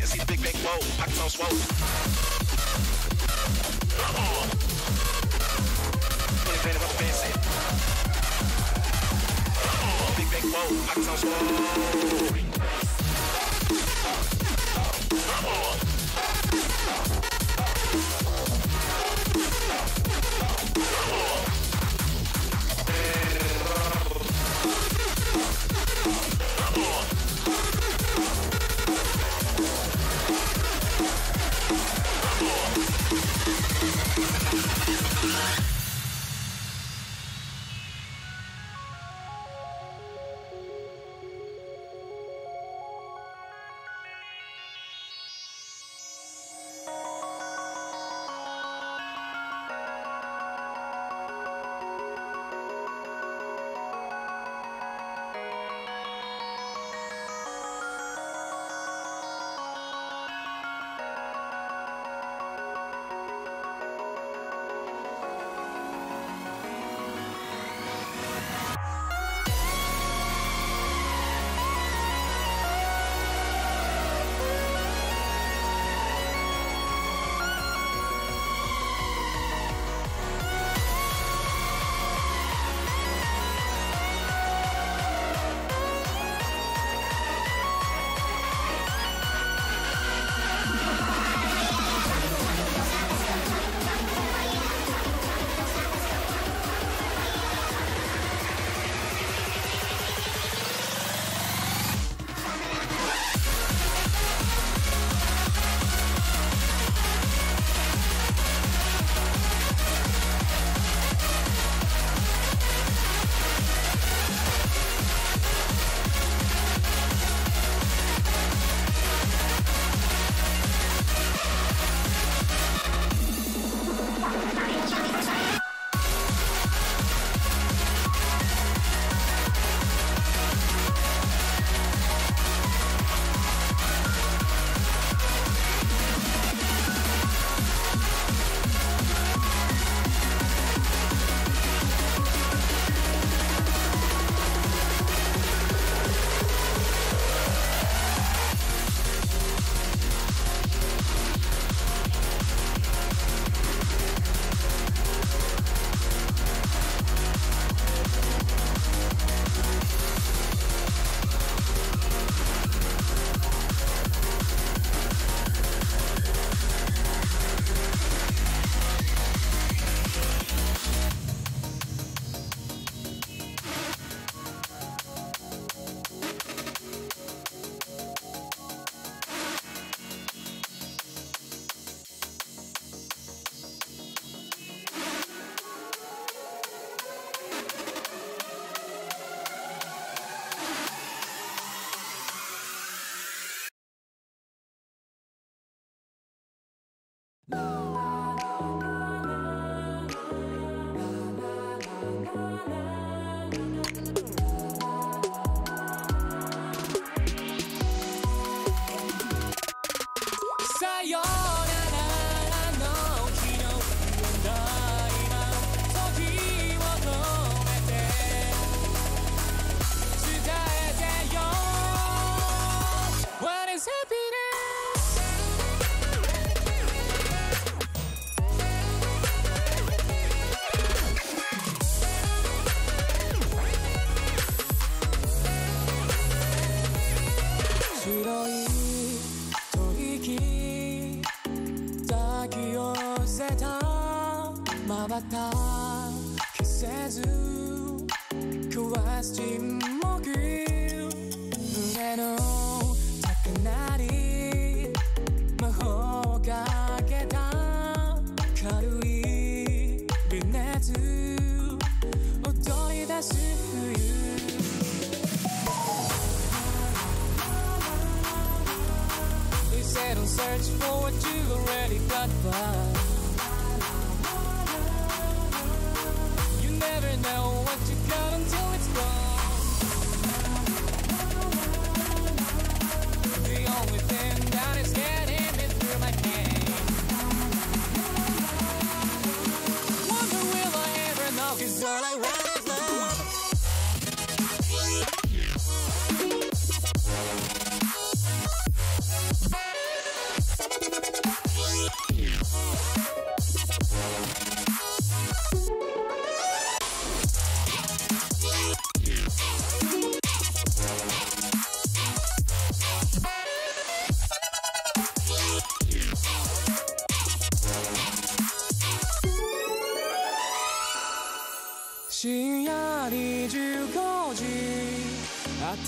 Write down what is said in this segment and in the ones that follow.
see the big bank, whoa, pockets on swole. 20 grand above the fancy. Big bank, whoa, pockets on swole. Search for what you already got, but you never know what you got until it's gone. The only thing that is getting me through my pain. Wonder will I ever know, 'cause all I want is love.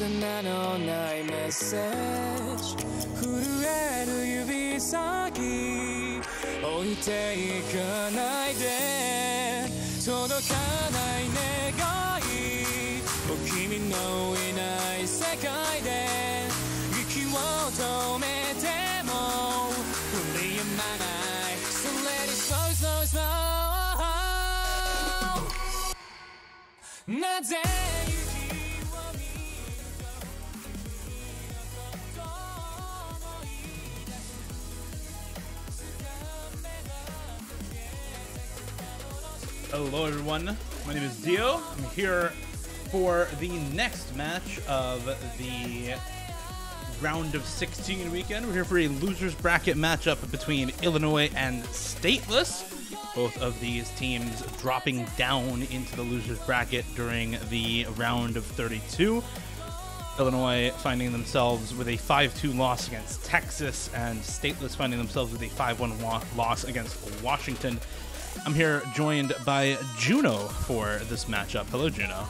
名のないメッセージ震える指先置いていかないで届かない願い君のいない世界で息を止めても振りやまないそれにそうそうそうなぜHello everyone, my name is Dio. I'm here for the next match of the round of 16 weekend. We're here for a loser's bracket matchup between Illinois and Stateless. Both of these teams dropping down into the loser's bracket during the round of 32. Illinois finding themselves with a 5-2 loss against Texas, and Stateless finding themselves with a 5-1 loss against Washington. I'm here joined by Juno for this matchup. Hello, Juno.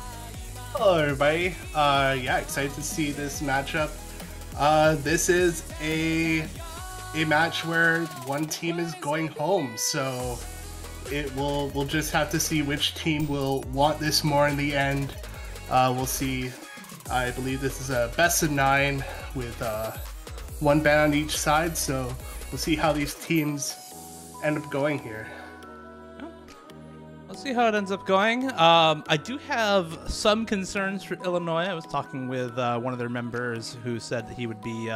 Hello, everybody. Yeah, excited to see this matchup. This is a match where one team is going home, so we'll just have to see which team will want this more in the end. We'll see. I believe this is a best of 9 with one ban on each side, so we'll see how these teams end up going here. Let's see how it ends up going. I do have some concerns for Illinois. I was talking with one of their members who said that he would be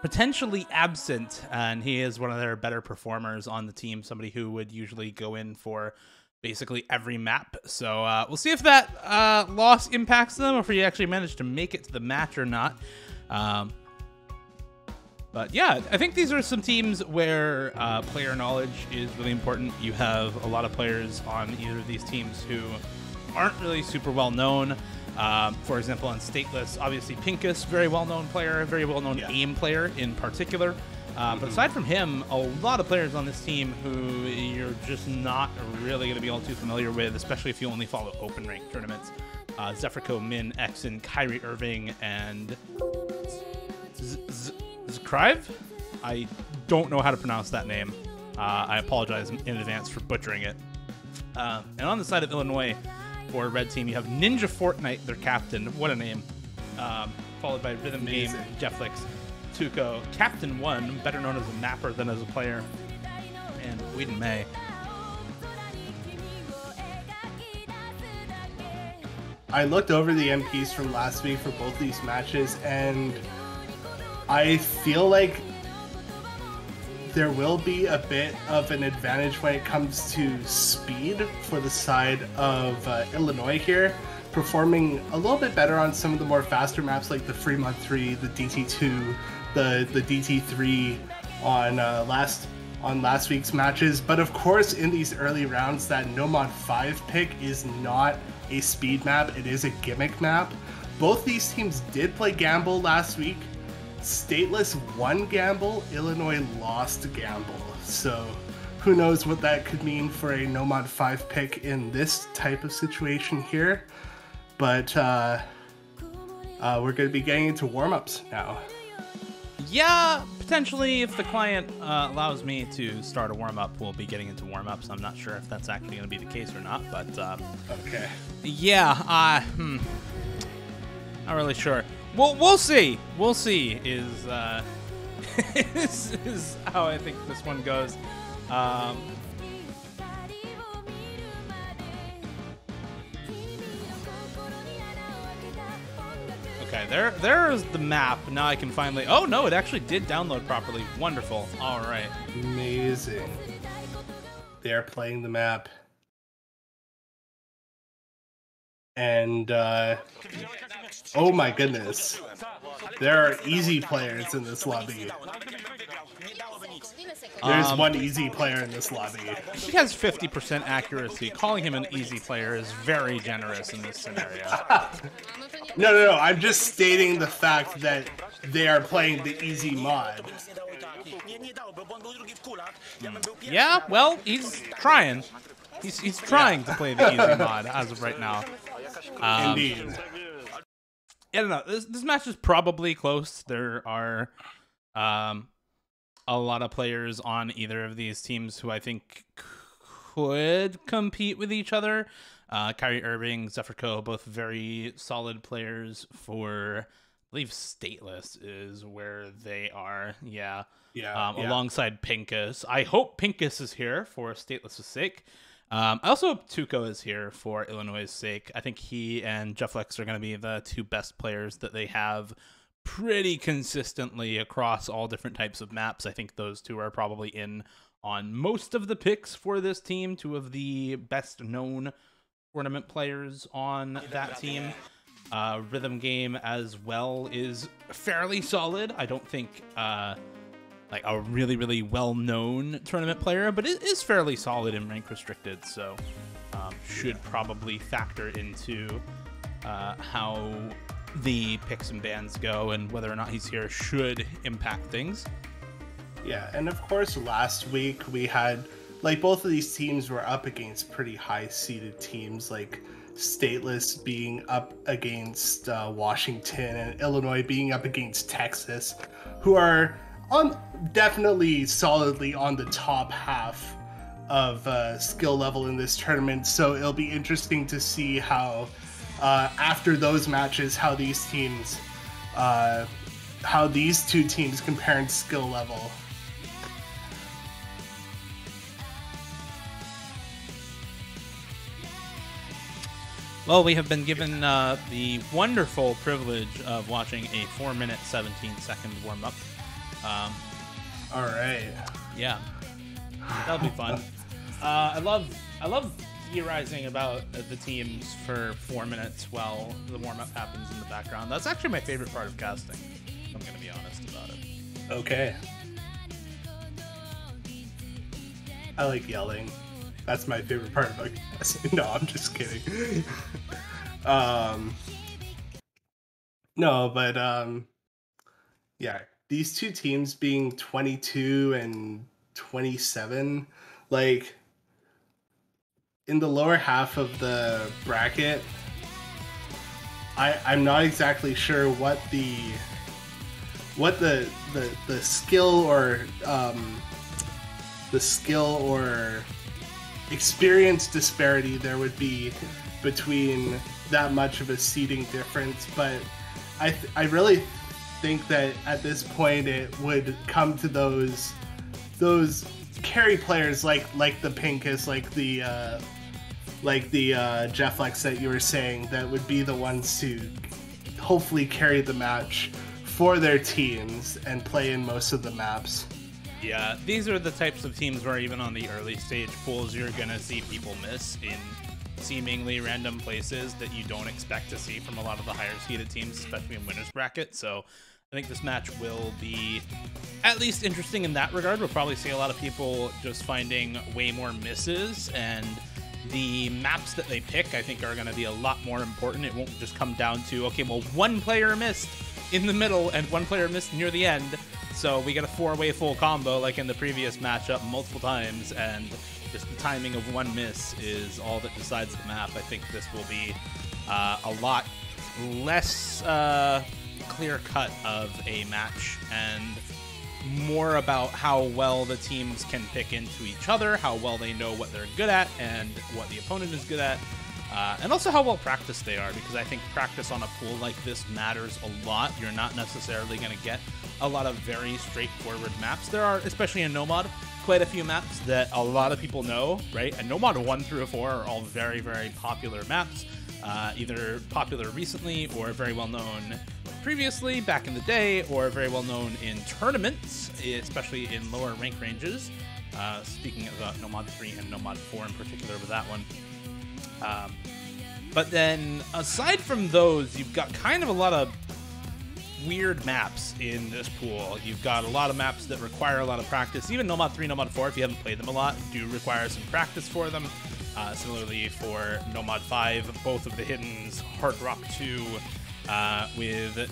potentially absent, and he is one of their better performers on the team, somebody who would usually go in for basically every map. So we'll see if that loss impacts them, or if he actually managed to make it to the match or not. But yeah, I think these are some teams where player knowledge is really important. You have a lot of players on either of these teams who aren't really super well known. For example, on Stateless, obviously Pincus, very well-known player, very well-known aim player in particular. But aside from him, a lot of players on this team who you're just not really going to be all too familiar with, especially if you only follow open rank tournaments. Zephyrko, Min, Exen, Kyrie Irving, and Zcrive? I don't know how to pronounce that name. I apologize in advance for butchering it. And on the side of Illinois, for Red Team, you have Ninja Fortnite, their captain. What a name. Followed by Rhythm Game, Jefflix, Tuco, Captain 1, better known as a mapper than as a player, and Whedon May. I looked over the MPs from last week for both these matches, and I feel like there will be a bit of an advantage when it comes to speed for the side of Illinois here, performing a little bit better on some of the more faster maps like the Fremont 3, the DT2, the DT3 on last week's matches. But of course, in these early rounds, that Nomad 5 pick is not a speed map, it is a gimmick map. Both these teams did play Gamble last week. Stateless won Gamble, Illinois lost Gamble. So who knows what that could mean for a Nomad 5 pick in this type of situation here. But we're going to be getting into warm-ups now. Yeah, potentially if the client allows me to start a warm-up, we'll be getting into warm-ups. I'm not sure if that's actually going to be the case or not, but okay. Yeah, not really sure. We'll see. We'll see is is how I think this one goes. Okay, there's the map. Now I can finally... Oh, no, it actually did download properly. Wonderful. All right. Amazing. They are playing the map. And, oh my goodness. There are easy players in this lobby. There's one easy player in this lobby. He has 50% accuracy. Calling him an easy player is very generous in this scenario. No. I'm just stating the fact that they are playing the easy mod. Yeah, well, he's trying. He's trying to play the easy mod as of right now. Indeed. I don't know. This match is probably close. There are a lot of players on either of these teams who I think could compete with each other. Kyrie Irving, Zephyr Ko, both very solid players for, I believe, Stateless is where they are. Yeah. Alongside Pincus. I hope Pincus is here for Stateless' sake. I also hope Tuco is here for Illinois' sake. I think he and Jeff Lex are going to be the two best players that they have pretty consistently across all different types of maps. I think those two are probably in on most of the picks for this team, two of the best known tournament players on that team. Rhythm Game as well is fairly solid. I don't think like a really, really well-known tournament player, but it is fairly solid in rank restricted, so should probably factor into how the picks and bans go, and whether or not he's here should impact things. Yeah, and of course last week we had, like, both of these teams were up against pretty high-seeded teams, like Stateless being up against Washington and Illinois being up against Texas, who are definitely solidly on the top half of skill level in this tournament. So it'll be interesting to see how after those matches, how these teams, how these two teams compare in skill level. Well, we have been given the wonderful privilege of watching a 4-minute, 17-second warm-up. All right. Yeah, that'll be fun. I love theorizing about the teams for 4 minutes while the warm-up happens in the background. That's actually my favorite part of casting. I'm gonna be honest about it. Okay. I like yelling. That's my favorite part about casting. No, I'm just kidding. No, but yeah, these two teams being 22 and 27, like, in the lower half of the bracket, I'm not exactly sure what the skill or experience disparity there would be between that much of a seeding difference, but I really think that at this point it would come to those carry players like the Pincus, like the Jeff Lex that you were saying, that would be the ones to hopefully carry the match for their teams and play in most of the maps. Yeah, these are the types of teams where even on the early stage pools, you're going to see people miss in seemingly random places that you don't expect to see from a lot of the higher seeded teams, especially in winners bracket. So I think this match will be at least interesting in that regard. We'll probably see a lot of people just finding way more misses, and the maps that they pick, I think, are going to be a lot more important. It won't just come down to, okay, well, one player missed in the middle and one player missed near the end, so we get a 4-way full combo like in the previous matchup multiple times, and just the timing of one miss is all that decides the map. I think this will be a lot less clear-cut of a match and more about how well the teams can pick into each other, how well they know what they're good at and what the opponent is good at, and also how well practiced they are, because I think practice on a pool like this matters a lot. You're not necessarily going to get a lot of very straightforward maps. There are, especially in Nomad, quite a few maps that a lot of people know, right? And Nomad 1 through 4 are all very, very popular maps, either popular recently or very well known previously back in the day, or very well known in tournaments, especially in lower rank ranges. Speaking about Nomad 3 and Nomad 4 in particular with that one. But then aside from those, you've got kind of a lot of weird maps in this pool. You've got a lot of maps that require a lot of practice. Even Nomad 3, Nomad 4, if you haven't played them a lot, do require some practice for them. Similarly for Nomad 5, both of the hiddens, Hard Rock 2, with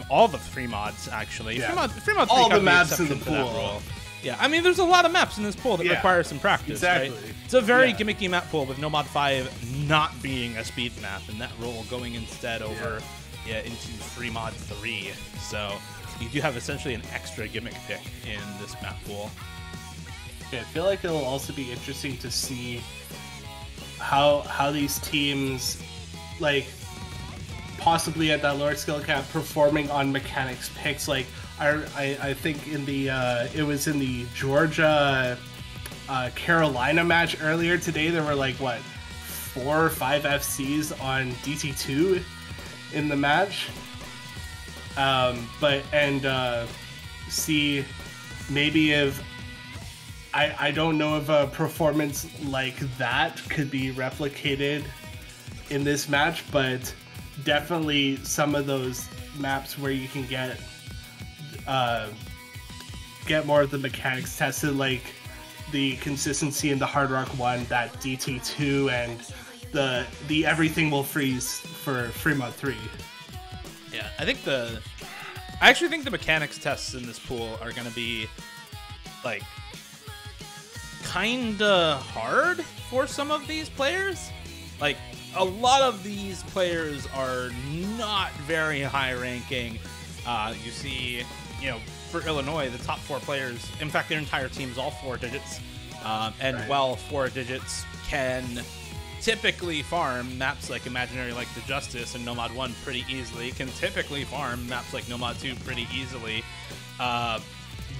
all the free mods, actually. Yeah. Free mod 3 all got the maps in the exception for that pool. rule. Yeah, I mean, there's a lot of maps in this pool that require some practice, exactly. right? It's a very gimmicky map pool, with Nomad 5 not being a speed map, and that rule going instead over into free mod 3. So you do have essentially an extra gimmick pick in this map pool. Yeah, I feel like it'll also be interesting to see how these teams, like, possibly at that lower skill cap, performing on mechanics picks. Like, I think in the it was in the Georgia Carolina match earlier today, there were like what 4 or 5 FCs on DT2 in the match. See, maybe if I don't know if a performance like that could be replicated in this match, but definitely some of those maps where you can get more of the mechanics tested, like the consistency in the Hard Rock 1, that DT2, and the everything will freeze for free mod 3. Yeah, I actually think the mechanics tests in this pool are going to be like kinda hard for some of these players. Like, a lot of these players are not very high ranking. You see, for Illinois, the top 4 players, in fact, their entire team is all 4 digits. Right. While 4 digits can typically farm maps like Imaginary like the Justice and Nomad 1 pretty easily, can typically farm maps like Nomad 2 pretty easily.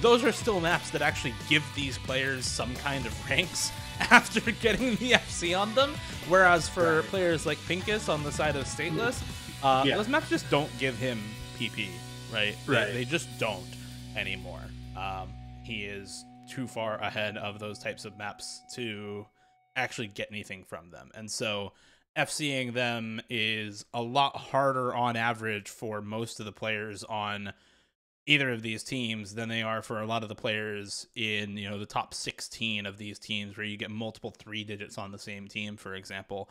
Those are still maps that actually give these players some kind of ranks after getting the FC on them, whereas for players like Pincus on the side of Stateless, those maps just don't give him PP, right? They just don't anymore. He is too far ahead of those types of maps to actually get anything from them, and so FCing them is a lot harder on average for most of the players on either of these teams than they are for a lot of the players in the top 16 of these teams, where you get multiple 3 digits on the same team, for example,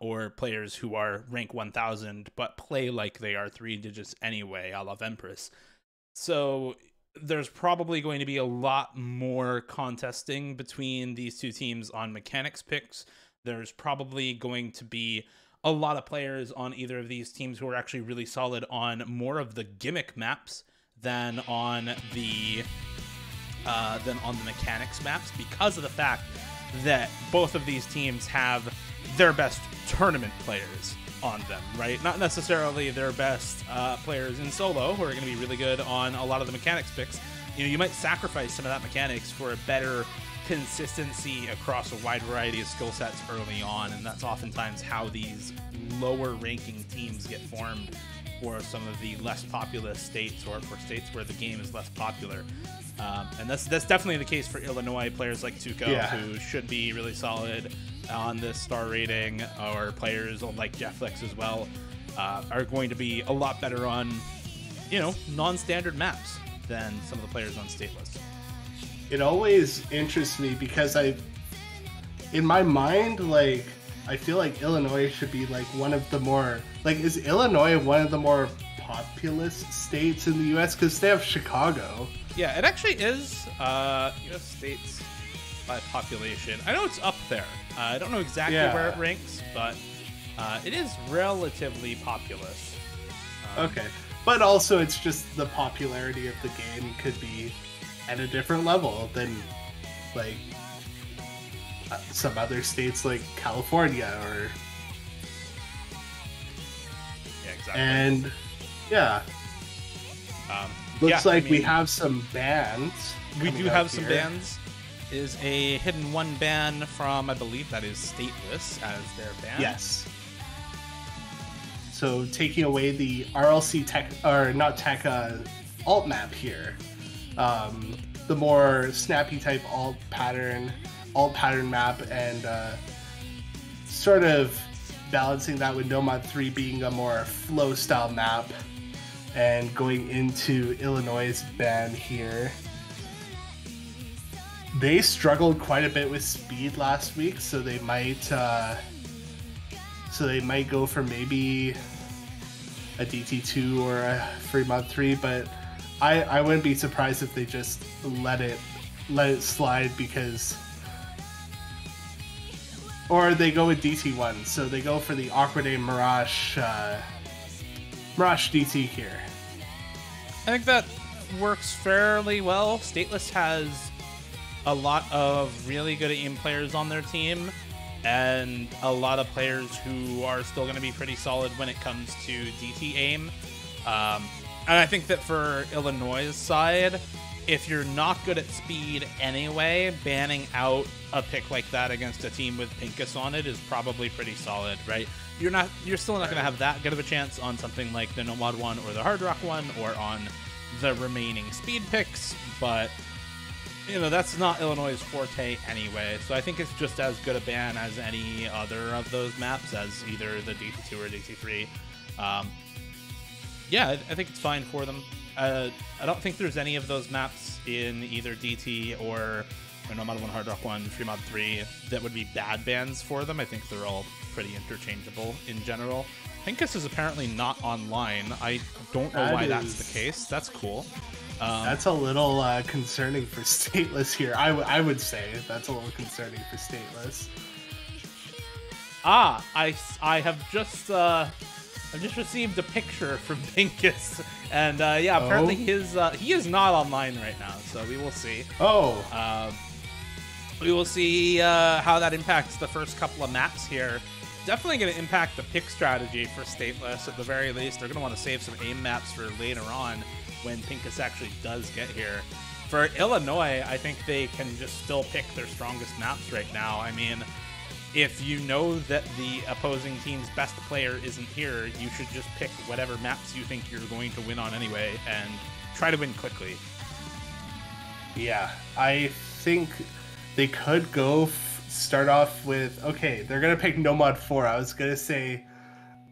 or players who are rank 1000 but play like they are 3 digits anyway, a la Empress. So there's probably going to be a lot more contesting between these two teams on mechanics picks. There's probably going to be a lot of players on either of these teams who are actually really solid on more of the gimmick maps than on the mechanics maps, because of the fact that both of these teams have their best tournament players on them, right? Not necessarily their best players in solo, who are going to be really good on a lot of the mechanics picks. You might sacrifice some of that mechanics for a better consistency across a wide variety of skill sets early on, and that's oftentimes how these lower ranking teams get formed for some of the less populous states, or for states where the game is less popular. And that's definitely the case for Illinois. Players like Tuco, who should be really solid on this star rating, or players like Jefflex as well, are going to be a lot better on, non-standard maps than some of the players on Stateless. It always interests me because in my mind, like, I feel like Illinois should be like one of the more, like, is Illinois one of the more populous states in the U.S.? Because they have Chicago. Yeah, it actually is. U.S. states by population, I know it's up there. I don't know exactly where it ranks, but it is relatively populous. Okay, but also it's just the popularity of the game could be at a different level than like some other states like California or exactly. And looks like we have some bans. We do have some bans. Is a hidden 1 ban from, I believe that is Stateless as their ban. Yes. So taking away the RLC tech, or not tech, alt map here. The more snappy type alt pattern map, and sort of balancing that with Nomad 3 being a more flow style map, and going into Illinois' ban here. They struggled quite a bit with speed last week, so they might go for maybe a DT2 or a free mod 3, but I wouldn't be surprised if they just let it slide, because, or they go with DT1, so they go for the Aquaday Mirage Mirage DT here. I think that works fairly well. Stateless has a lot of really good aim players on their team, and a lot of players who are still going to be pretty solid when it comes to DT aim. And I think that for Illinois' side, if you're not good at speed anyway, banning out a pick like that against a team with Pincus on it is probably pretty solid, right? You're still not going to have that good of a chance on something like the Nomad one or the Hard Rock one or on the remaining speed picks, but you know, that's not Illinois' forte anyway, so I think it's just as good a ban as any other of those maps, as either the DT2 or DT3. Yeah, I think it's fine for them. I don't think there's any of those maps in either DT or Nomad 1, Hard Rock 1, Fremod 3 that would be bad bans for them. I think they're all pretty interchangeable in general. Pincus is apparently not online. I don't know why that's the case. That's cool. That's a little concerning for Stateless here. I would say that's a little concerning for Stateless. I have just I've just received a picture from Pincus, and yeah, apparently he is not online right now. So we will see. We will see how that impacts the first couple of maps here. Definitely going to impact the pick strategy for Stateless. At the very least, they're going to want to save some aim maps for later on when Pincus actually does get here. For Illinois, I think they can just still pick their strongest maps right now. I mean, if you know that the opposing team's best player isn't here, you should just pick whatever maps you think you're going to win on anyway and try to win quickly. Yeah, I think they could go start off with, okay, they're going to pick Nomad 4. I was going to say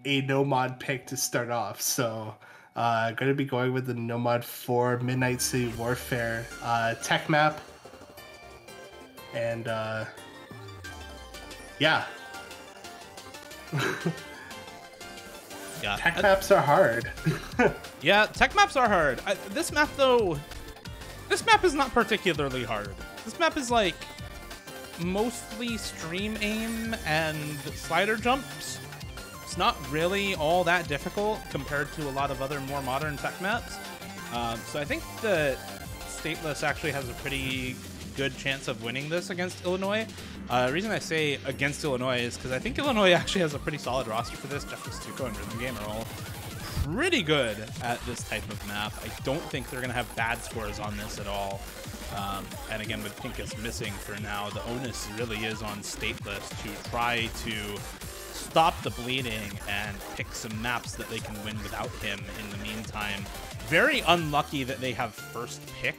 a Nomad pick to start off, so going to be going with the Nomad 4 Midnight City Warfare tech map. And yeah. Yeah. Tech maps are hard. Yeah, tech maps are hard. This map, though, this map is not particularly hard. This map is like mostly stream aim and slider jumps. It's not really all that difficult compared to a lot of other more modern tech maps. So I think that Stateless actually has a pretty good chance of winning this against Illinois. The reason I say against Illinois is because I think Illinois actually has a pretty solid roster for this. Justice Tuco and Rhythm Game are all pretty good at this type of map. I don't think they're going to have bad scores on this at all. And again, with Pincus missing for now, the onus really is on Stateless to try to stop the bleeding and pick some maps that they can win without him in the meantime. Very unlucky that they have first pick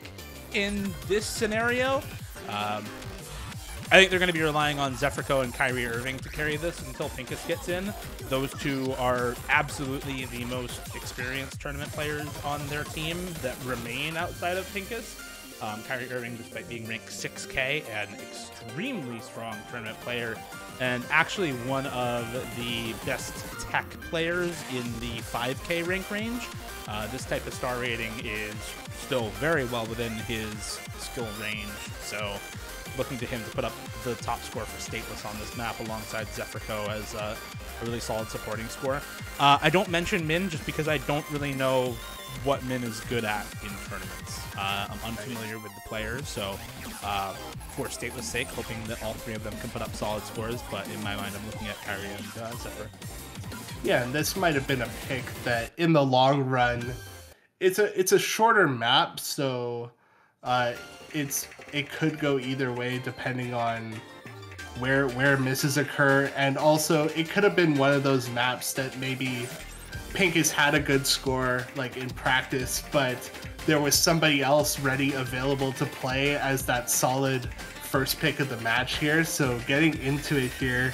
in this scenario. I think they're going to be relying on Zephyrko and Kyrie Irving to carry this until Pincus gets in. Those two are absolutely the most experienced tournament players on their team that remain outside of Pincus. Kyrie Irving, despite being ranked 6K, an extremely strong tournament player, and actually one of the best tech players in the 5K rank range. This type of star rating is still very well within his skill range, so looking to him to put up the top score for Stateless on this map alongside Zephyrko as a really solid supporting score. I don't mention Min just because I don't really know what Min is good at in tournaments. I'm unfamiliar with the players, so for Stateless' sake, hoping that all three of them can put up solid scores, but in my mind I'm looking at Kyrie and Zephyr. Yeah, and this might have been a pick that in the long run, it's a shorter map, so it could go either way depending on where misses occur, and also it could have been one of those maps that maybe Pincus had a good score like in practice, but there was somebody else ready available to play as that solid first pick of the match here. So getting into it here,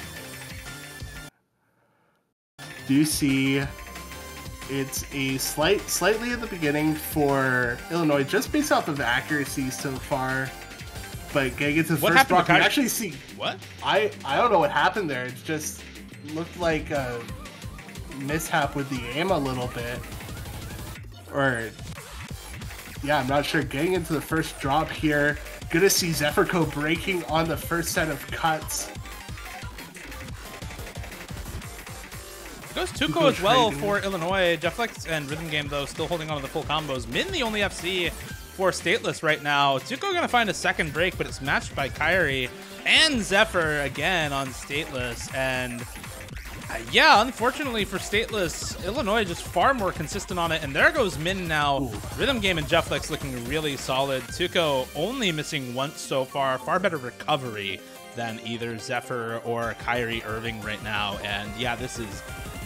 do you see it's a slightly at the beginning for Illinois just based off of accuracy so far, but getting into the first block, you actually see what I don't know what happened there. It just looked like a mishap with the aim a little bit, or yeah, I'm not sure. Getting into the first drop here, gonna see Zephyrko breaking on the first set of cuts. goes Tuco as well for Illinois. Jetflex and Rhythm Game, though, still holding on to the full combos. Min, the only FC for Stateless right now. Tuco going to find a second break, but it's matched by Kyrie and Zephyr again on Stateless. And yeah, unfortunately for Stateless, Illinois just far more consistent on it. And there goes Min now. Ooh. Rhythm Game and Jetflex looking really solid. Tuco only missing once so far. Far better recovery than either Zephyr or Kyrie Irving right now. And yeah, this is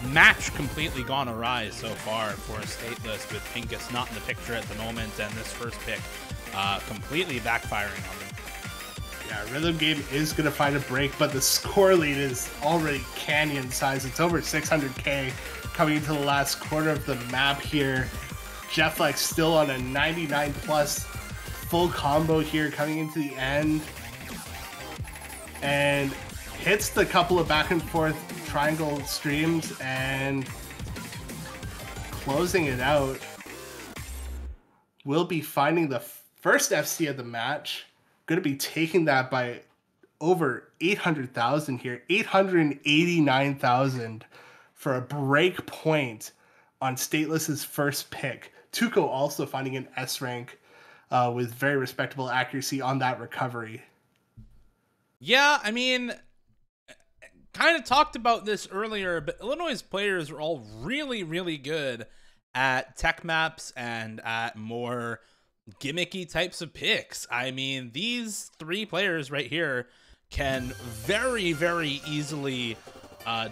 match completely gone awry so far for Stateless, with Pincus not in the picture at the moment, and this first pick completely backfiring on them. Yeah, Rhythm Game is going to find a break, but the score lead is already canyon size. It's over 600k coming into the last quarter of the map here. Jetflex still on a 99 plus full combo here coming into the end, and hits the couple of back and forth triangle streams and closing it out. Will be finding the first FC of the match. Going to be taking that by over 800,000 here, 889,000 for a break point on Stateless's first pick. Tuco also finding an S rank with very respectable accuracy on that recovery. Yeah, I mean, kind of talked about this earlier, but Illinois' players are all really, really good at tech maps and at more gimmicky types of picks. I mean, these three players right here can very, very easily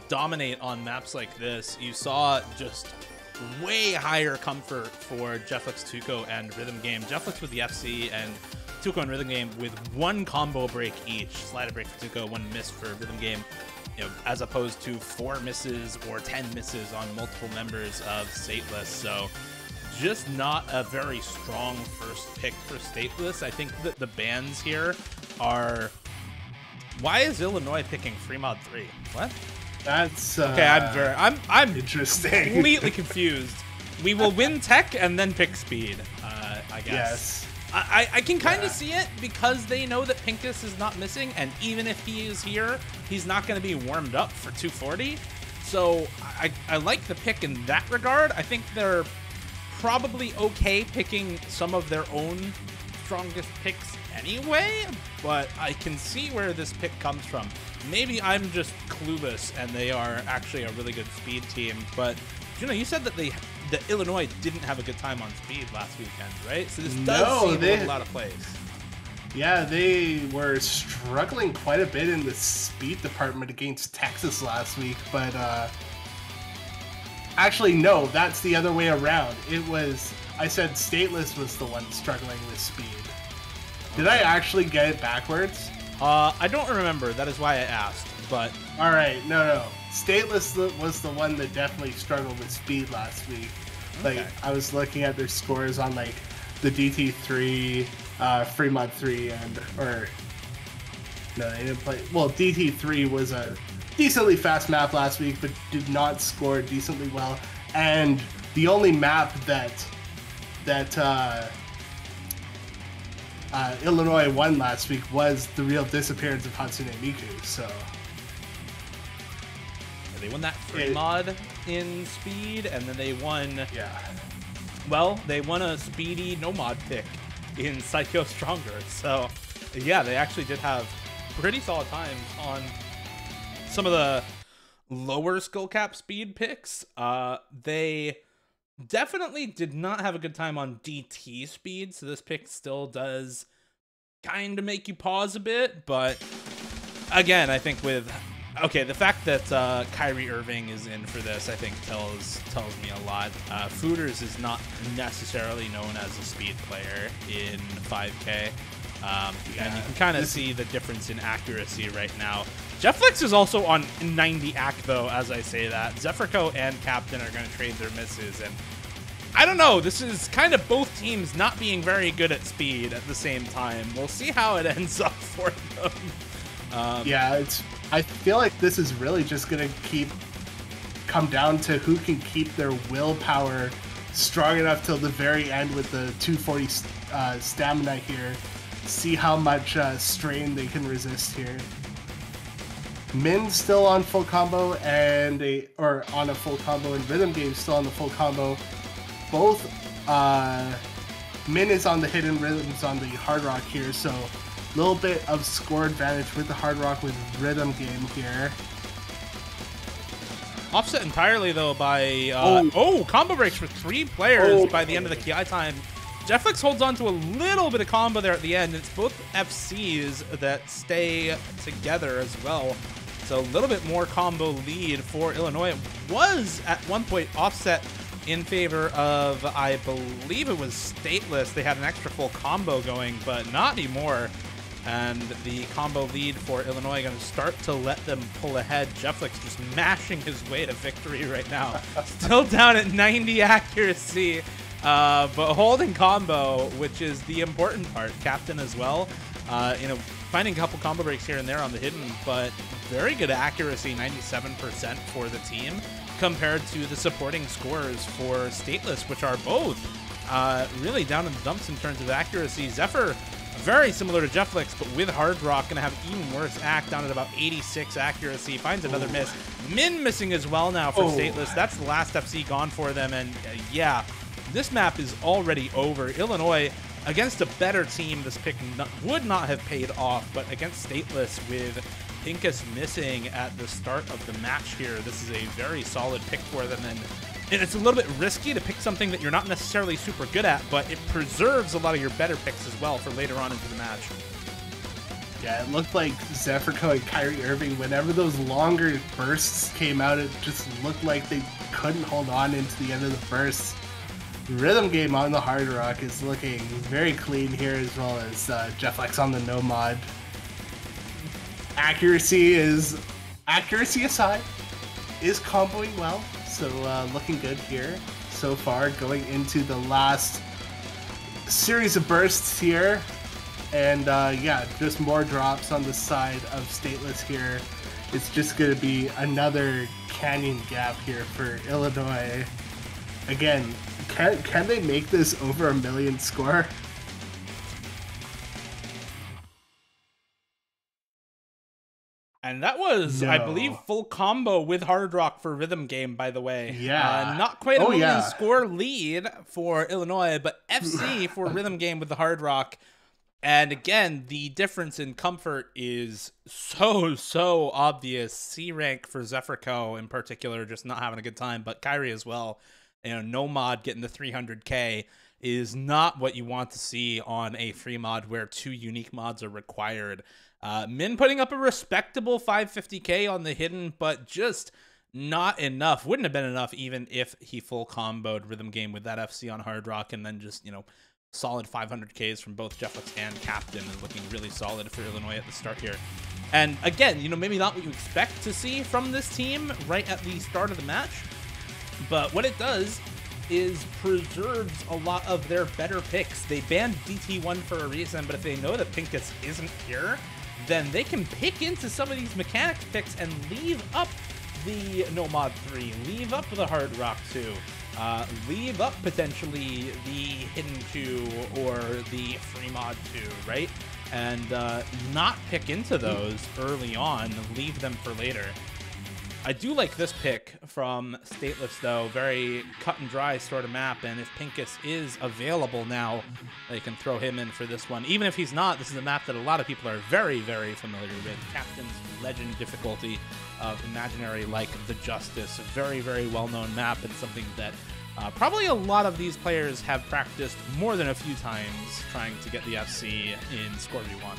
dominate on maps like this. You saw just way higher comfort for Jetflex, Tuco, and Rhythm Game. Jetflex with the FC and Tuco and Rhythm Game with one combo break each. Slider break for Tuco, one miss for Rhythm Game, you know, as opposed to 4 misses or 10 misses on multiple members of Stateless. So just not a very strong first pick for Stateless. I think that the bans here are... Why is Illinois picking free mod 3? What? That's okay. I'm interesting. Completely confused. We will win tech and then pick speed. I guess. Yes. I can kind of see it because they know that Pincus is not missing, and even if he is here, he's not going to be warmed up for 240. So I like the pick in that regard. I think they're probably okay picking some of their own strongest picks anyway, but I can see where this pick comes from. Maybe I'm just clueless and they are actually a really good speed team, but you said that that Illinois didn't have a good time on speed last weekend, right? So this does seem like a lot of plays. Yeah, they were struggling quite a bit in the speed department against Texas last week, but actually, no, that's the other way around. I said Stateless was the one struggling with speed. Did I actually get it backwards? I don't remember. That is why I asked, but... All right, no. Stateless was the one that definitely struggled with speed last week. Okay. Like, I was looking at their scores on, like, the DT3, Fremont 3, no, they didn't play... Well, DT3 was a decently fast map last week, but did not score decently well. And the only map that Illinois won last week was the real disappearance of Hatsune Miku, so... They won that free mod in speed, and then they won... Yeah. Well, they won a speedy no mod pick in Psycho Stronger, so... Yeah, they actually did have pretty solid times on some of the lower skill cap speed picks. They definitely did not have a good time on DT speed, so this pick still does kind of make you pause a bit, but again, I think with... Okay, the fact that Kyrie Irving is in for this, I think, tells me a lot. Fooders is not necessarily known as a speed player in 5K, and you can kind of see the difference in accuracy right now. Jetflex is also on 90 AC, though, as I say that. Zephyrco and Captain are going to trade their misses, and I don't know, this is kind of both teams not being very good at speed at the same time. We'll see how it ends up for them. Yeah, I feel like this is really just going to come down to who can keep their willpower strong enough till the very end with the 240 stamina here. See how much strain they can resist here. Min still on full combo and on a full combo, and Rhythm Game still on the full combo. Both Min is on the hidden, Rhythm's on the hard rock here, so a little bit of score advantage with the hard rock with Rhythm Game here. Offset entirely though by combo breaks for 3 players by the end of the KI time. Jetflix holds on to a little bit of combo there at the end. It's both FCs that stay together as well. So a little bit more combo lead for Illinois. It was at one point Offset in favor of, I believe it was Stateless. They had an extra full combo going, but not anymore. And the combo lead for Illinois going to start to let them pull ahead. Jetflix just mashing his way to victory right now. Still down at 90 accuracy, but holding combo, which is the important part. Captain as well. Finding a couple combo breaks here and there on the hidden, but very good accuracy, 97% for the team, compared to the supporting scores for Stateless, which are both really down in the dumps in terms of accuracy. Zephyr, very similar to Jetflix, but with hard rock, gonna have even worse act, down at about 86 accuracy. Finds another miss. Min missing as well now for Stateless. That's the last FC gone for them, and yeah, this map is already over. Illinois, against a better team, this pick would not have paid off, but against Stateless with Pincus missing at the start of the match here, this is a very solid pick for them, and it's a little bit risky to pick something that you're not necessarily super good at, but it preserves a lot of your better picks as well for later on into the match. Yeah, it looked like Zephyrco and Kyrie Irving, whenever those longer bursts came out, it just looked like they couldn't hold on into the end of the bursts. Rhythm Game on the hard rock is looking very clean here, as well as Jetflex on the no mod. Accuracy aside, is comboing well, so looking good here so far, going into the last series of bursts here. And yeah, just more drops on the side of Stateless here. It's just going to be another canyon gap here for Illinois. Again, can they make this over 1 million score? And that was, No. I believe, full combo with hard rock for Rhythm Game, by the way. Yeah. Not quite a million yeah. score lead for Illinois, but FC for Rhythm Game with the hard rock. And again, the difference in comfort is so obvious. C rank for Zephyrco in particular, just not having a good time, but Kyrie as well. No mod getting the 300k is not what you want to see on a free mod where 2 unique mods are required. Min putting up a respectable 550k on the hidden, but just not enough. Wouldn't have been enough even if he full comboed Rhythm Game with that FC on hard rock, and then just, solid 500Ks from both Jetflix and Captain, is looking really solid for Illinois at the start here. And again, maybe not what you expect to see from this team right at the start of the match, but what it does is preserves a lot of their better picks. They banned DT1 for a reason, but if they know that Pincus isn't here, then they can pick into some of these mechanics picks and leave up the No Mod 3, leave up the Hard Rock 2, leave up potentially the Hidden 2 or the Free Mod 2, right? And not pick into those early on, leave them for later. I do like this pick from Stateless, though. Very cut and dry sort of map, and if Pincus is available now, they can throw him in for this one. Even if he's not, this is a map that a lot of people are very familiar with. Captain's Legend difficulty of Imaginary like the Justice. A very well-known map, and something that probably a lot of these players have practiced more than a few times trying to get the FC in Score V1.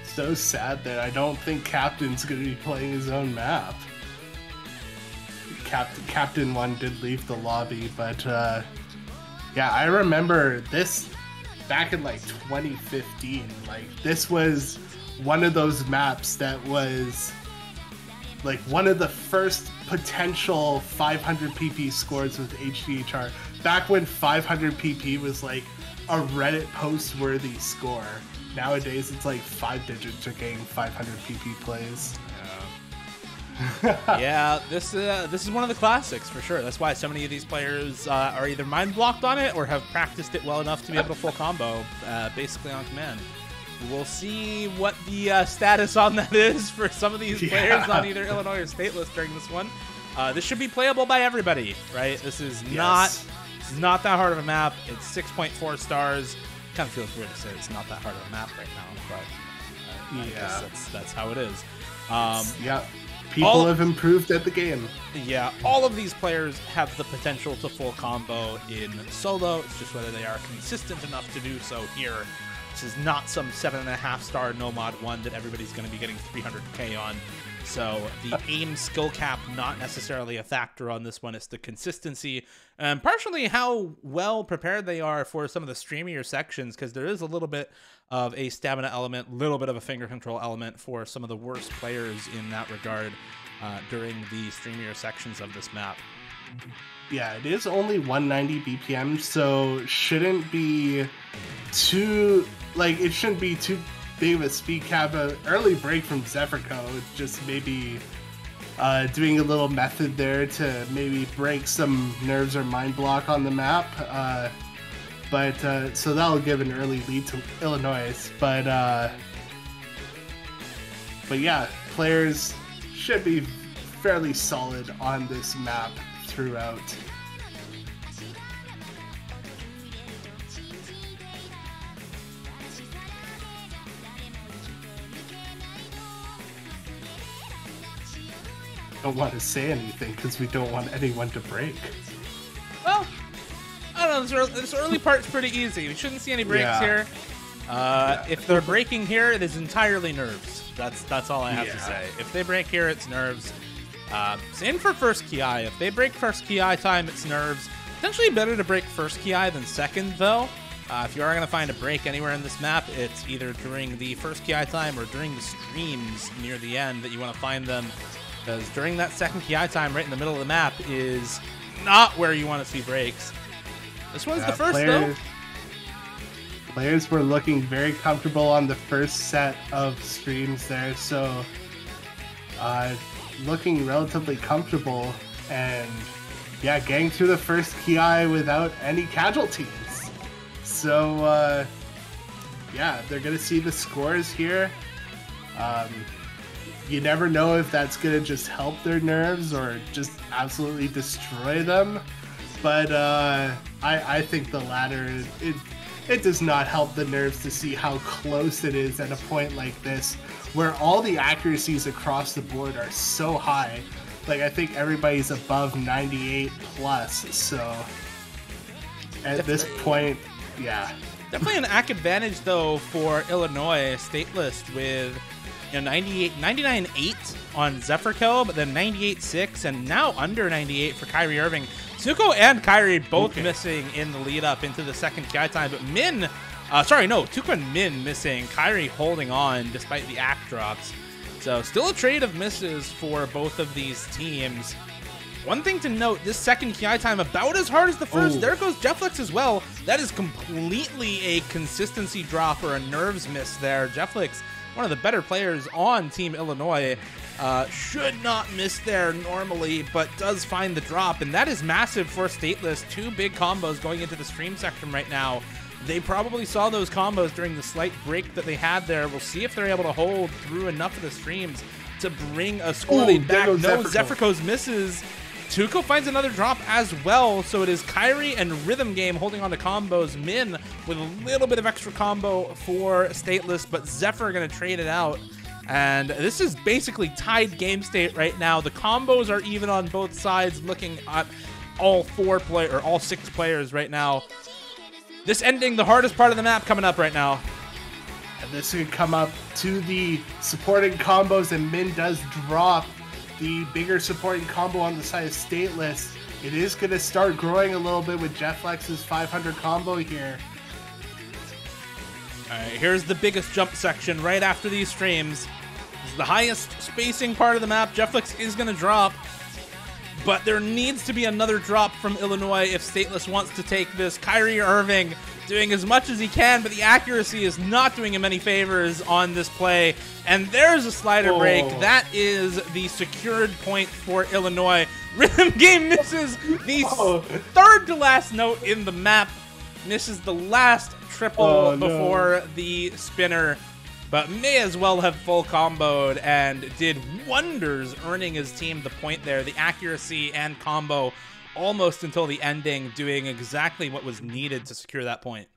So sad that I don't think Captain's going to be playing his own map. Captain 1 did leave the lobby, but yeah, I remember this back in like 2015. Like, this was one of those maps that was like one of the first potential 500 PP scores with HDHR. Back when 500 PP was like a Reddit post-worthy score. Nowadays, it's like 5 digits are getting 500 PP plays. Yeah, this is one of the classics for sure. That's why so many of these players are either mind blocked on it or have practiced it well enough to be able to full combo basically on command. We'll see what the status on that is for some of these players on either Illinois or Stateless during this one. This should be playable by everybody, right? This is not that hard of a map. It's 6.4 stars. Kind of feels weird to say it's not that hard of a map right now, but I guess that's how it is. People have improved at the game. Yeah, all of these players have the potential to full combo in solo. It's just whether they are consistent enough to do so here. This is not some 7.5 star no mod one that everybody's going to be getting 300k on. So the aim skill cap not necessarily a factor on this one. It's the consistency and partially how well prepared they are for some of the streamier sections, because there is a little bit of a stamina element, little bit of a finger control element for some of the worst players in that regard during the streamier sections of this map. Yeah, it is only 190 BPM, so shouldn't be too it shouldn't be too big of a speed cap. An early break from Zephyrco, just maybe doing a little method there to maybe break some nerves or mind block on the map. So that'll give an early lead to Illinois. But yeah, players should be fairly solid on this map throughout. Don't want to say anything because we don't want anyone to break. Well, I don't know. This early part's pretty easy. We shouldn't see any breaks here. If they're breaking here, it is entirely nerves. That's all I have to say. If they break here, it's nerves. Same for first Ki. If they break first Ki time, it's nerves. Potentially better to break first Ki than second, though. If you are going to find a break anywhere in this map, it's either during the first Ki time or during the streams near the end that you want to find them. Because during that second Ki time, right in the middle of the map, is not where you want to see breaks. This one's the first, though. Players were looking very comfortable on the first set of streams there, so looking relatively comfortable, and yeah, getting through the first Ki without any casualties. So yeah, they're gonna see the scores here. You never know if that's gonna just help their nerves or just absolutely destroy them, but I think the latter. It does not help the nerves to see how close it is at a point like this, where all the accuracies across the board are so high. Like, I think everybody's above 98 plus, so at this point, yeah. Definitely an ACK advantage, though, for Illinois Stateless with 99.8 on Zephyrco, but then 98.6, and now under 98 for Kyrie Irving. Zuko and Kyrie both missing in the lead up into the second Ki time, but Tuco and Min missing. Kyrie holding on despite the ACK drops. So still a trade of misses for both of these teams. One thing to note, this second Ki time about as hard as the first. There goes Jefflix as well. That is completely a consistency drop or a nerves miss there. Jefflix, one of the better players on Team Illinois, should not miss there normally, but does find the drop, and that is massive for Stateless. Two big combos going into the stream section right now. They probably saw those combos during the slight break that they had there. We'll see if they're able to hold through enough of the streams to bring a score lead back. No, Zephyrco's misses. Tuco finds another drop as well, so it is Kyrie and Rhythm Game holding on to combos. Min with a little bit of extra combo for Stateless, but Zephyr going to trade it out. And this is basically tied game state right now. The combos are even on both sides, looking at all six players right now. This ending the hardest part of the map coming up right now. And this could come up to the supporting combos, and Min does drop the bigger supporting combo on the side of Stateless. It is going to start growing a little bit with Jefflex's 500 combo here. All right, here's the biggest jump section right after these streams. This is the highest spacing part of the map. Jefflex is going to drop, but there needs to be another drop from Illinois if Stateless wants to take this. Kyrie Irving doing as much as he can, but the accuracy is not doing him any favors on this play. And there's a slider break. That is the secured point for Illinois. Rhythm Game misses the third to last note in the map. misses the last triple before the spinner, but may as well have full comboed and did wonders, earning his team the point there. The accuracy and combo almost until the ending, doing exactly what was needed to secure that point.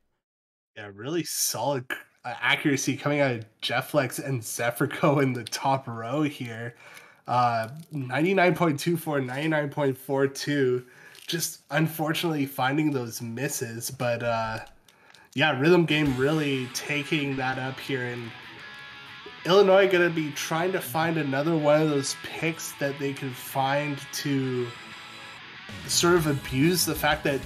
Yeah, really solid accuracy coming out of Jefflex and Zephyrco in the top row here. 99.24, 99.42. Just unfortunately finding those misses, but yeah, Rhythm Game really taking that up here, and Illinois gonna be trying to find another one of those picks that they can find to sort of abuse the fact that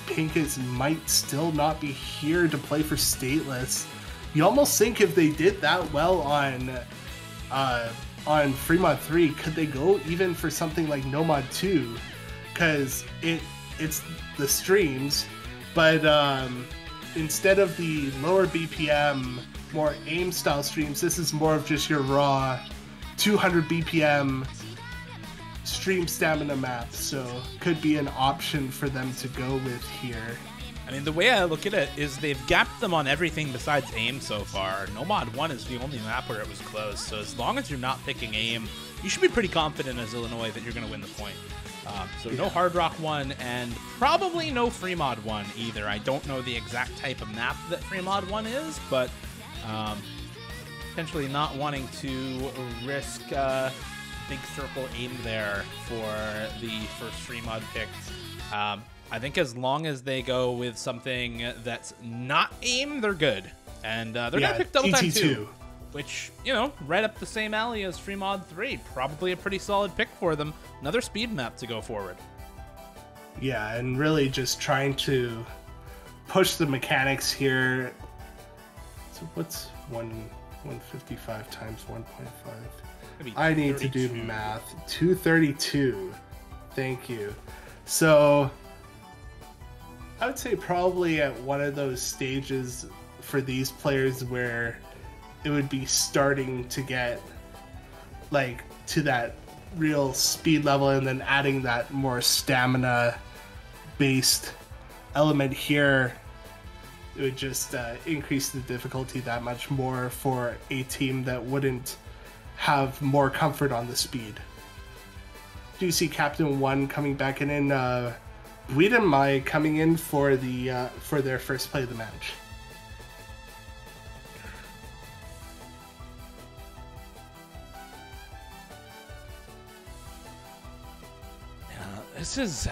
Pincus might still not be here to play for Stateless. You almost think if they did that well on Fremont 3, could they go even for something like Nomad 2? Because it's the streams, but instead of the lower BPM, more aim style streams, this is more of just your raw 200 BPM stream stamina map, so could be an option for them to go with here. I mean, the way I look at it is they've gapped them on everything besides aim so far. Nomad 1 is the only map where it was close, so as long as you're not picking aim, you should be pretty confident as Illinois that you're going to win the point. So no Hard Rock 1, and probably no Fremont 1 either. I don't know the exact type of map that Fremont 1 is, but potentially not wanting to risk big circle aim there for the first Fremont pick. I think as long as they go with something that's not aim, they're good. And they're going to pick double time too, which, you know, right up the same alley as Fremont 3. Probably a pretty solid pick for them. Another speed map to go forward. Yeah, and really just trying to push the mechanics here. So what's 155 times 1.5? I need to do math. 232. Thank you. So I would say probably at one of those stages for these players where it would be starting to get like to that real speed level, and then adding that more stamina based element here, it would just increase the difficulty that much more for a team that wouldn't have more comfort on the speed. Do you see Captain 1 coming back in, and Mai coming in for the for their first play of the match? This is,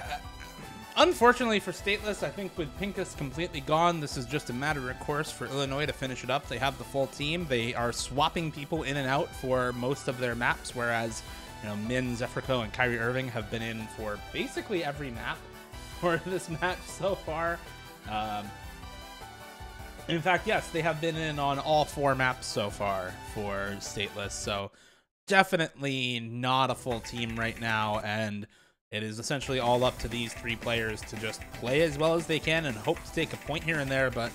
unfortunately for Stateless, I think with Pincus completely gone, this is just a matter of course for Illinois to finish it up. They have the full team. They are swapping people in and out for most of their maps, whereas, you know, Min, Zephyrco, and Kyrie Irving have been in for basically every map for this match so far. In fact, yes, they have been in on all 4 maps so far for Stateless, so definitely not a full team right now, and it is essentially all up to these 3 players to just play as well as they can and hope to take a point here and there. But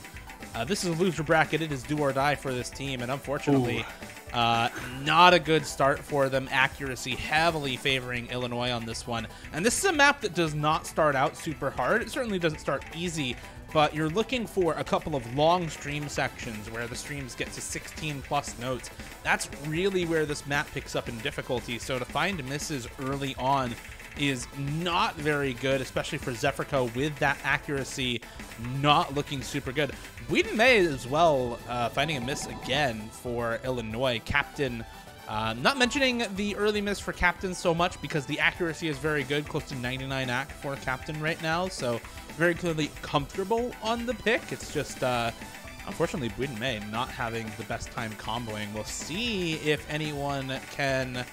this is a loser bracket. It is do or die for this team, and unfortunately, not a good start for them. Accuracy heavily favoring Illinois on this one. And this is a map that does not start out super hard. It certainly doesn't start easy, but you're looking for a couple of long stream sections where the streams get to 16 plus notes. That's really where this map picks up in difficulty. So to find misses early on is not very good, especially for Zephyrco with that accuracy not looking super good. May as well finding a miss again for Illinois. Captain, not mentioning the early miss for Captain so much because the accuracy is very good, close to 99 AC for Captain right now, so very clearly comfortable on the pick. It's just, unfortunately, May not having the best time comboing. We'll see if anyone can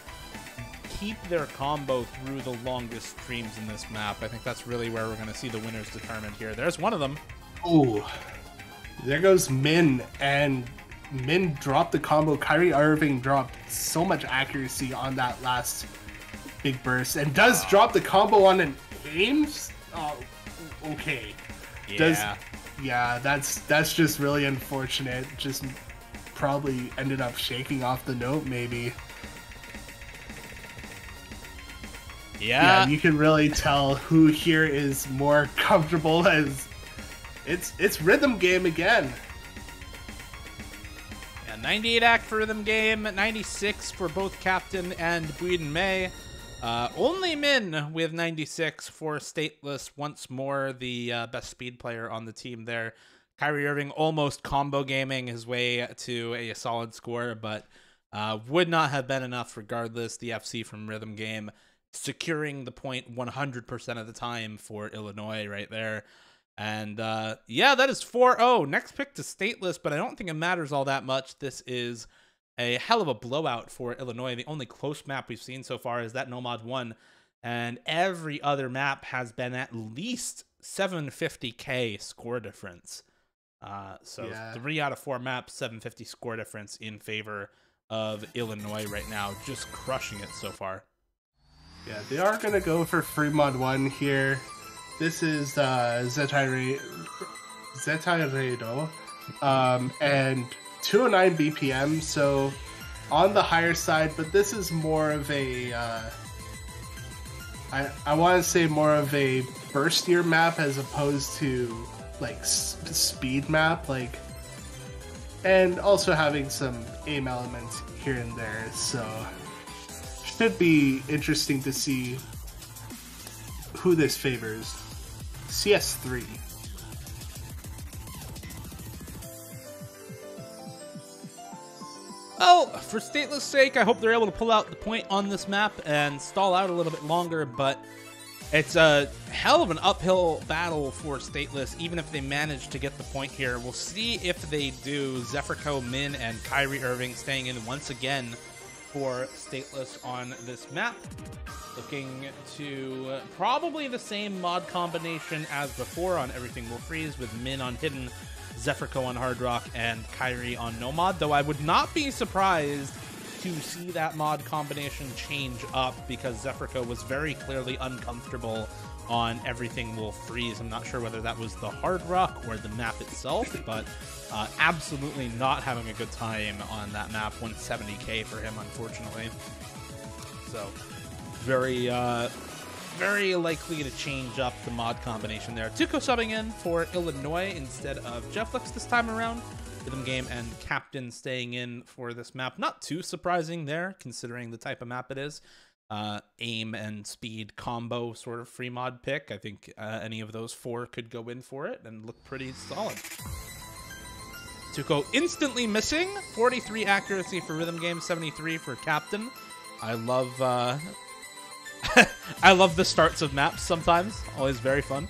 keep their combo through the longest streams in this map. I think that's really where we're going to see the winners determined here. There's one of them. Oh, there goes Min, and Min dropped the combo. Kyrie Irving dropped so much accuracy on that last big burst, and does drop the combo on an aims. Oh, okay. Yeah, that's just really unfortunate. Just probably ended up shaking off the note, maybe. Yeah, you can really tell who here is more comfortable as It's rhythm game again. Yeah, 98 act for rhythm game, 96 for both Captain and Buiden May. Only Min with 96 for Stateless, once more the best speed player on the team there. Kyrie Irving almost combo gaming his way to a solid score, but would not have been enough regardless. The FC from rhythm game securing the point 100% of the time for Illinois right there. And yeah, that is 4-0. Next pick to Stateless, but I don't think it matters all that much. This is a hell of a blowout for Illinois. The only close map we've seen so far is that Nomad 1, and every other map has been at least 750k score difference. So yeah. 3 out of 4 maps, 750 score difference in favor of Illinois right now, just crushing it so far. Yeah, they are going to go for free mod 1 here. This is Zetaredo, and 209 BPM, so on the higher side, but this is more of a, I want to say more of a burstier map as opposed to like speed map, like, and also having some aim elements here and there, so should be interesting to see who this favors. CS3. Well, for Stateless' sake, I hope they're able to pull out the point on this map and stall out a little bit longer, but it's a hell of an uphill battle for Stateless, even if they manage to get the point here. We'll see if they do. Zephyrco, Min, and Kyrie Irving staying in once again for Stateless on this map. Looking to probably the same mod combination as before on Everything Will Freeze, with Min on Hidden, Zephyrco on Hard Rock, and Kyrie on No Mod, though I would not be surprised to see that mod combination change up, because Zephyrco was very clearly uncomfortable on Everything Will Freeze. I'm not sure whether that was the Hard Rock or the map itself, but absolutely not having a good time on that map. 170k for him, unfortunately. So very likely to change up the mod combination there. Tuco subbing in for Illinois instead of Jefflix this time around. Rhythm Game and Captain staying in for this map. Not too surprising there, considering the type of map it is. Aim and speed combo sort of free mod pick. I think any of those 4 could go in for it and look pretty solid. Tuco instantly missing. 43 accuracy for Rhythm Game, 73 for Captain. I love I love the starts of maps sometimes. Always very fun.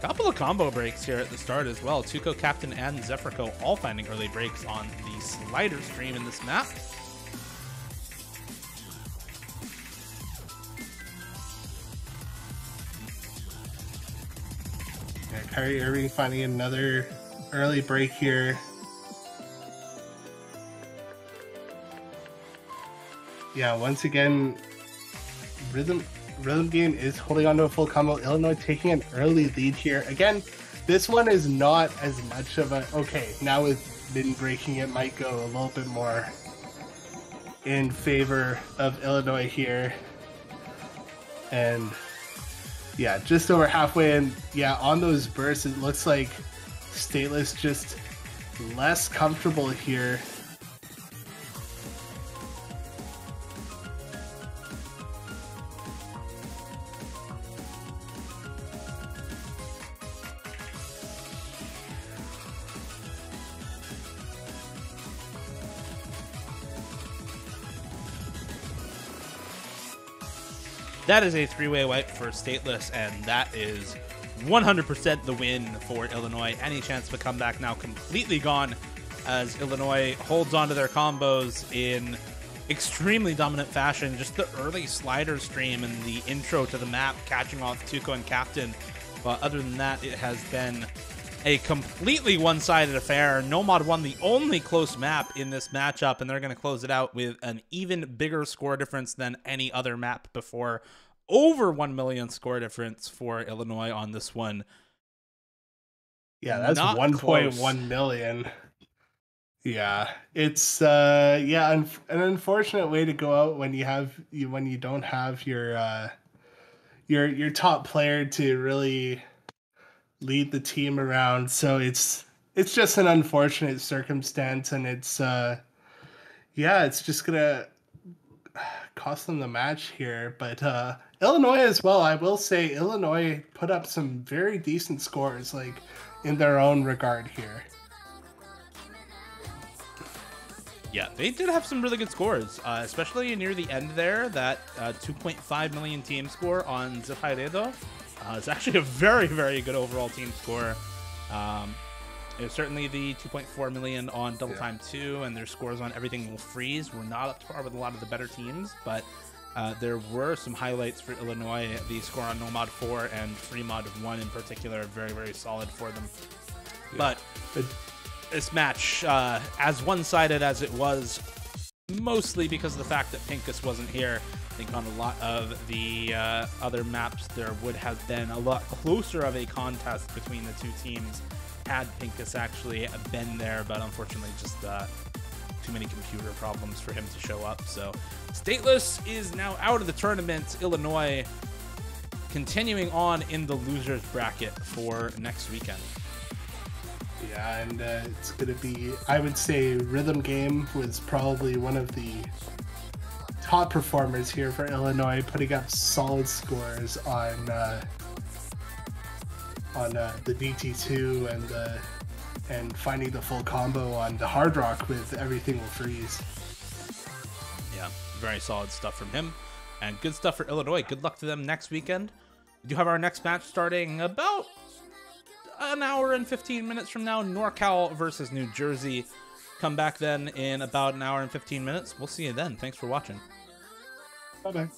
Couple of combo breaks here at the start as well. Tuco, Captain, and Zephyrco all finding early breaks on the slider stream in this map. Yeah, Kyrie Irving finding another early break here. Yeah, once again, Rhythm Game is holding on to a full combo. Illinois taking an early lead here. Again, this one is not as much of a... Okay, now with Min breaking, it might go a little bit more in favor of Illinois here. And yeah, just over halfway in. Yeah, on those bursts, it looks like Stateless just less comfortable here. That is a 3-way wipe for Stateless, and that is 100% the win for Illinois. Any chance of a comeback now completely gone, as Illinois holds on to their combos in extremely dominant fashion. Just the early slider stream and the intro to the map catching off Tuco and Captain. But other than that, it has been a completely one-sided affair. Nomad won the only close map in this matchup, and they're going to close it out with an even bigger score difference than any other map before. Over 1 million score difference for Illinois on this one. Yeah, that's 1.1 million. Yeah, it's an unfortunate way to go out when you don't have your top player to really lead the team around. So it's just an unfortunate circumstance, and it's just gonna cost them the match here. But Illinois as well, I will say Illinois put up some very decent scores, like in their own regard here. Yeah, they did have some really good scores, especially near the end there. That 2.5 million team score on Zephyredo. It's actually a very, very good overall team score. It was certainly the 2.4 million on Double Time 2, and their scores on Everything Will Freeze were not up to par with a lot of the better teams, but there were some highlights for Illinois. The score on No Mod 4 and Free Mod 1 in particular, very, very solid for them. Yeah. But this match, as one-sided as it was, mostly because of the fact that Pincus wasn't here. I think on a lot of the other maps, there would have been a lot closer of a contest between the two teams had Pincus actually been there, but unfortunately just too many computer problems for him to show up. So Stateless is now out of the tournament. Illinois continuing on in the losers bracket for next weekend. Yeah, and it's going to be, I would say, Rhythm Game was probably one of the top performers here for Illinois, putting up solid scores on the DT2 and finding the full combo on the Hard Rock with Everything Will Freeze. Yeah, very solid stuff from him, and good stuff for Illinois. Good luck to them next weekend. We do have our next match starting about an hour and 15 minutes from now. NorCal versus New Jersey. Come back then in about an hour and 15 minutes. We'll see you then. Thanks for watching. Bye-bye.